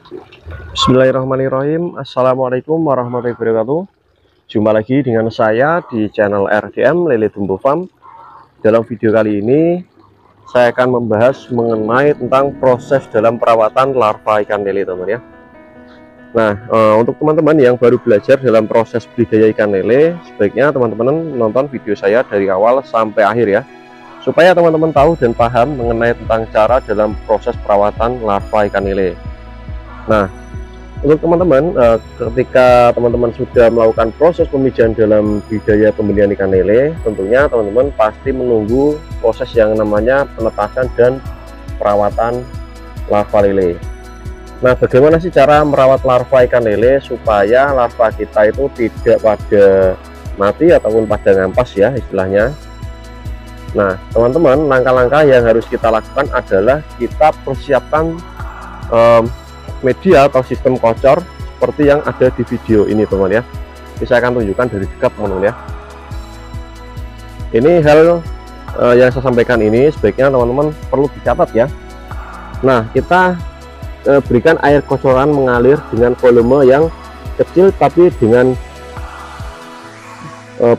Bismillahirrahmanirrahim. Assalamualaikum warahmatullahi wabarakatuh. Jumpa lagi dengan saya di channel RDM Lele Tumbuh Farm. Dalam video kali ini saya akan membahas mengenai tentang proses dalam perawatan larva ikan lele, teman-teman ya. Nah, untuk teman-teman yang baru belajar dalam proses budidaya ikan lele, sebaiknya teman-teman nonton video saya dari awal sampai akhir ya, supaya teman-teman tahu dan paham mengenai tentang cara dalam proses perawatan larva ikan lele. Nah, untuk teman-teman, ketika teman-teman sudah melakukan proses pemijahan dalam budidaya pembenihan ikan lele, tentunya teman-teman pasti menunggu proses yang namanya penetasan dan perawatan larva lele. Nah, bagaimana sih cara merawat larva ikan lele supaya larva kita itu tidak pada mati ataupun pada ngampas ya istilahnya. Nah, teman-teman, langkah-langkah yang harus kita lakukan adalah kita persiapkan media atau sistem kocor seperti yang ada di video ini, teman-teman ya. Ini saya akan tunjukkan dari dekat, teman-teman ya. Ini hal yang saya sampaikan ini sebaiknya teman-teman perlu dicatat ya. Nah, kita berikan air kocoran mengalir dengan volume yang kecil tapi dengan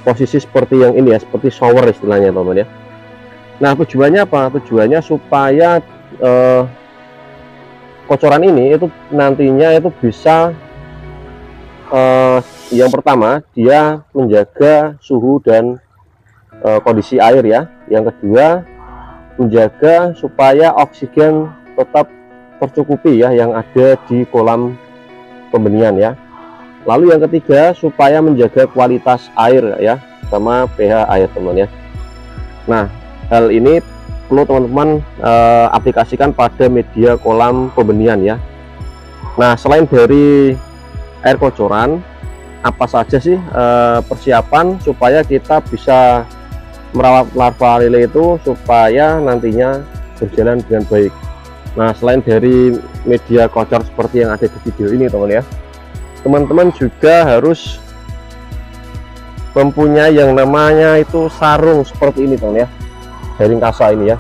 posisi seperti yang ini ya, seperti shower istilahnya, teman-teman ya. Nah, tujuannya apa? Tujuannya supaya kocoran ini itu nantinya itu bisa yang pertama dia menjaga suhu dan kondisi air ya. Yang kedua menjaga supaya oksigen tetap tercukupi ya yang ada di kolam pembenihan ya. Lalu yang ketiga supaya menjaga kualitas air ya sama pH air, teman ya. Nah, hal ini perlu teman-teman aplikasikan pada media kolam pembenihan ya. Nah, selain dari air kocoran, apa saja sih persiapan supaya kita bisa merawat larva lele itu supaya nantinya berjalan dengan baik. Nah, selain dari media kocor seperti yang ada di video ini, teman ya, teman-teman juga harus mempunyai yang namanya itu sarung seperti ini, teman ya. Jaring kasa ini ya,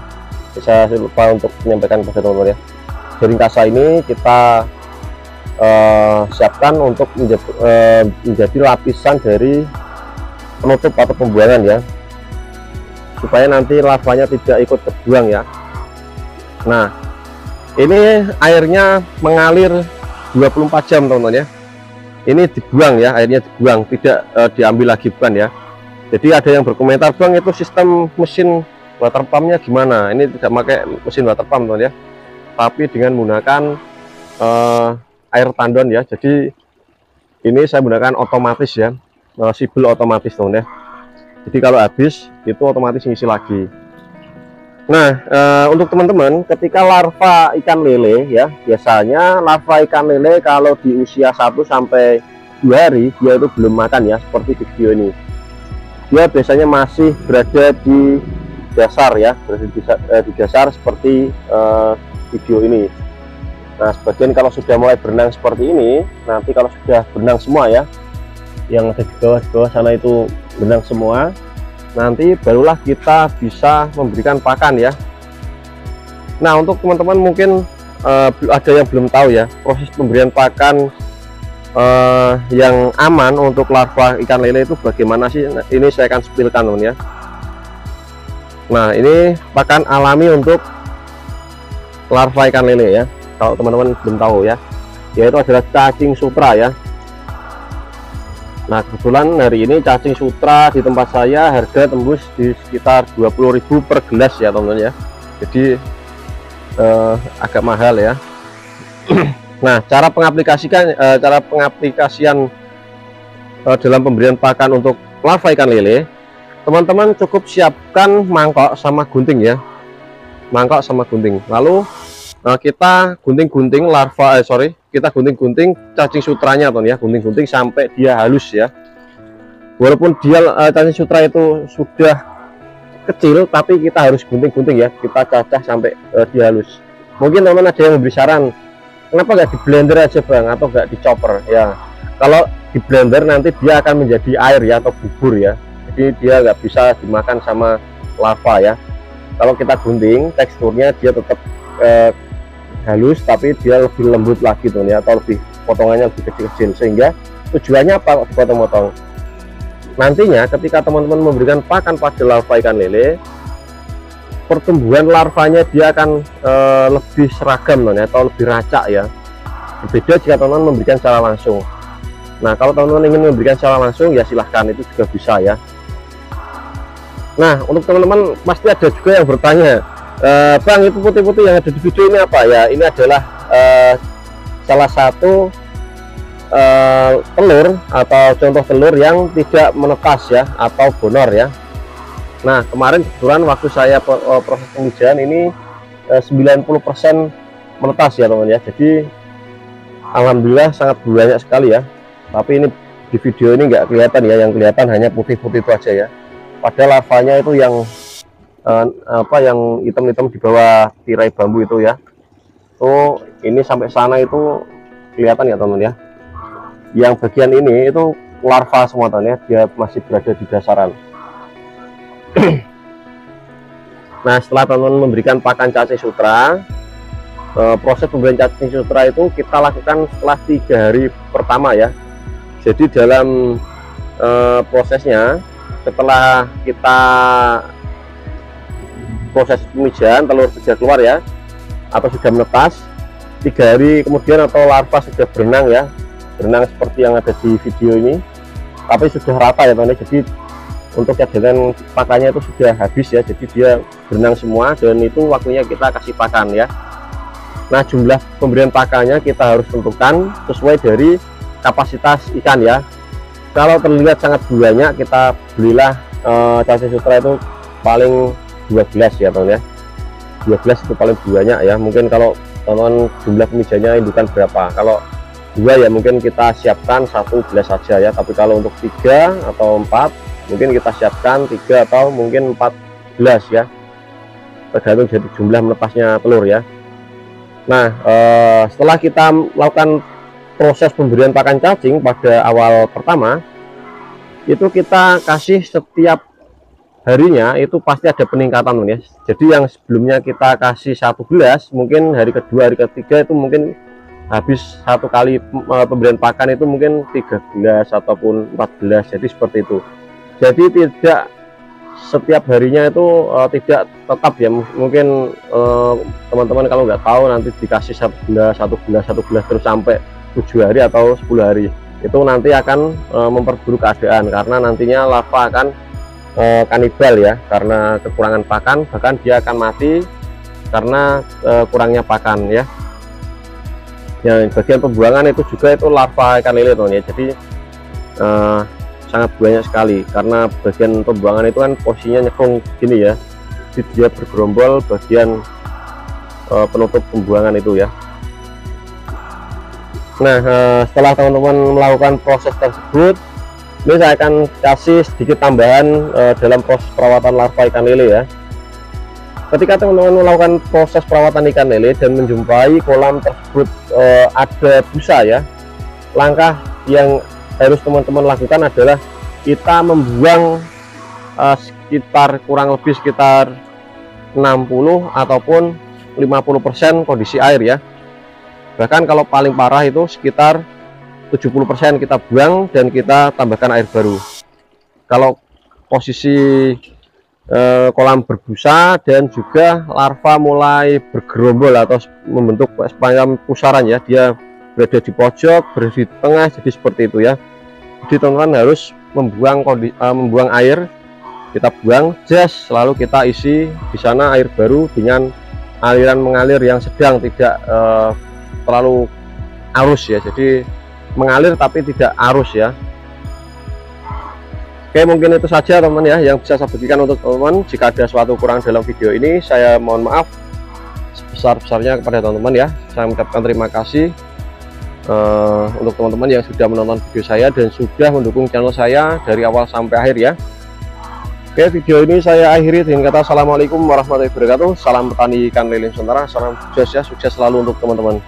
saya lupa untuk menyampaikan kepada teman-teman ya. Jaring kasa ini kita siapkan untuk menjadi lapisan dari penutup atau pembuangan ya, supaya nanti larvanya tidak ikut terbuang ya. Nah, ini airnya mengalir 24 jam, teman-teman ya. Ini dibuang ya, airnya dibuang, tidak diambil lagi, bukan ya. Jadi ada yang berkomentar, "Bang, itu sistem mesin water pumpnya gimana?" Ini tidak pakai mesin water pump, teman ya, tapi dengan menggunakan air tandon ya. Jadi ini saya menggunakan otomatis ya, sibel otomatis, teman ya. Jadi kalau habis itu otomatis ngisi lagi. Nah, untuk teman-teman, ketika larva ikan lele ya, biasanya larva ikan lele kalau di usia 1 sampai 2 hari dia itu belum makan ya, seperti di video ini. Dia biasanya masih berada di dasar ya, berada di dasar seperti video ini. Nah, sebagian kalau sudah mulai berenang seperti ini, nanti kalau sudah berenang semua ya, yang ada di bawah sana itu berenang semua, nanti barulah kita bisa memberikan pakan ya. Nah, untuk teman-teman mungkin ada yang belum tahu ya, proses pemberian pakan yang aman untuk larva ikan lele itu bagaimana sih. Nah, ini saya akan spilkan, teman ya. Nah, ini pakan alami untuk larva ikan lele ya, kalau teman-teman belum tahu ya, yaitu adalah cacing sutra ya. Nah, kebetulan hari ini cacing sutra di tempat saya harga tembus di sekitar 20.000 per gelas ya, teman-teman ya. Jadi agak mahal ya. Nah, cara pengaplikasian dalam pemberian pakan untuk larva ikan lele, teman-teman cukup siapkan mangkok sama gunting ya, mangkok sama gunting. Lalu kita gunting-gunting kita gunting-gunting cacing sutranya, teman ya, gunting-gunting sampai dia halus ya. Walaupun dia cacing sutra itu sudah kecil, tapi kita harus gunting-gunting ya, kita cacah sampai dia halus. Mungkin teman-teman ada yang memberi saran, kenapa nggak di blender aja, Bang, atau nggak di chopper ya. Kalau di blender nanti dia akan menjadi air ya, atau bubur ya, jadi dia nggak bisa dimakan sama larva ya. Kalau kita gunting, teksturnya dia tetap halus, tapi dia lebih lembut lagi tuh ya, atau lebih potongannya lebih kecil-kecil. Sehingga tujuannya apa dipotong-potong? Nantinya ketika teman-teman memberikan pakan pada larva ikan lele, pertumbuhan larvanya dia akan lebih seragam ya, atau lebih racak ya. Berbeda jika teman-teman memberikan secara langsung. Nah, kalau teman-teman ingin memberikan secara langsung ya silahkan, itu juga bisa ya. Nah, untuk teman-teman pasti ada juga yang bertanya, Bang, itu putih-putih yang ada di video ini apa ya? Ini adalah salah satu telur atau contoh telur yang tidak menetas ya, atau bonor ya. Nah, kemarin kebetulan waktu saya proses pemijahan ini 90% menetas ya teman ya. Jadi alhamdulillah sangat banyak sekali ya. Tapi ini di video ini nggak kelihatan ya, yang kelihatan hanya putih-putih itu aja ya. Padahal larvanya itu yang yang hitam-hitam di bawah tirai bambu itu ya. Tuh ini sampai sana itu kelihatan ya teman ya. Yang bagian ini itu larva semua teman ya, dia masih berada di dasaran. Nah, setelah teman-teman memberikan pakan cacing sutra, proses pemberian cacing sutra itu kita lakukan setelah 3 hari pertama ya. Jadi dalam prosesnya, setelah kita proses pemijahan, telur sudah keluar ya, atau sudah menetas, 3 hari kemudian atau larva sudah berenang ya, berenang seperti yang ada di video ini, tapi sudah rata ya teman-teman. Jadi untuk cadangan pakannya itu sudah habis ya, jadi dia berenang semua, dan itu waktunya kita kasih pakan ya. Nah, jumlah pemberian pakannya kita harus tentukan sesuai dari kapasitas ikan ya. Kalau terlihat sangat banyak, kita belilah cacing sutra itu paling 12 ya teman ya. 12 itu paling banyak ya. Mungkin kalau teman jumlah pemijahannya indukan berapa, kalau 2 ya mungkin kita siapkan 1 gelas saja ya. Tapi kalau untuk 3 atau 4 mungkin kita siapkan 3 atau mungkin 4 gelas ya, tergantung dari jumlah menetasnya telur ya. Nah, setelah kita melakukan proses pemberian pakan cacing pada awal pertama, itu kita kasih setiap harinya itu pasti ada peningkatan ya. Jadi yang sebelumnya kita kasih 1 gelas, mungkin hari kedua, hari ketiga itu mungkin habis 1 kali pemberian pakan itu mungkin 3 gelas ataupun 4 gelas. Jadi seperti itu. Jadi tidak setiap harinya itu tidak tetap ya. Mungkin teman-teman kalau nggak tahu nanti dikasih 1 gelas terus sampai 7 hari atau 10 hari, itu nanti akan memperburuk keadaan, karena nantinya larva akan kanibal ya, karena kekurangan pakan, bahkan dia akan mati karena kurangnya pakan ya. Yang bagian pembuangan itu juga itu larva ikan lele teman ya. Jadi sangat banyak sekali, karena bagian pembuangan itu kan posisinya nyekung gini ya, jadi dia bergerombol bagian penutup pembuangan itu ya. Nah, setelah teman-teman melakukan proses tersebut, ini saya akan kasih sedikit tambahan dalam proses perawatan larva ikan lele ya. Ketika teman-teman melakukan proses perawatan ikan lele dan menjumpai kolam tersebut ada busa ya, langkah yang harus teman-teman lakukan adalah kita membuang kurang lebih sekitar 60 ataupun 50% kondisi air ya. Bahkan kalau paling parah itu sekitar 70% kita buang dan kita tambahkan air baru. Kalau posisi kolam berbusa dan juga larva mulai bergerombol atau membentuk semacam pusaran ya, dia berada di pojok, berada di tengah, jadi seperti itu ya. Jadi teman-teman harus membuang air, kita buang jas, lalu kita isi di sana air baru dengan aliran mengalir yang sedang, tidak terlalu arus ya. Jadi mengalir tapi tidak arus ya. Oke, mungkin itu saja teman ya yang bisa saya bagikan untuk teman-teman. Jika ada suatu kurang dalam video ini, saya mohon maaf sebesar-besarnya kepada teman-teman ya. Saya mengucapkan terima kasih untuk teman-teman yang sudah menonton video saya dan sudah mendukung channel saya dari awal sampai akhir ya. Oke, video ini saya akhiri dengan kata assalamualaikum warahmatullahi wabarakatuh. Salam petani ikan lele Nusantara, salam sukses ya, sukses selalu untuk teman-teman.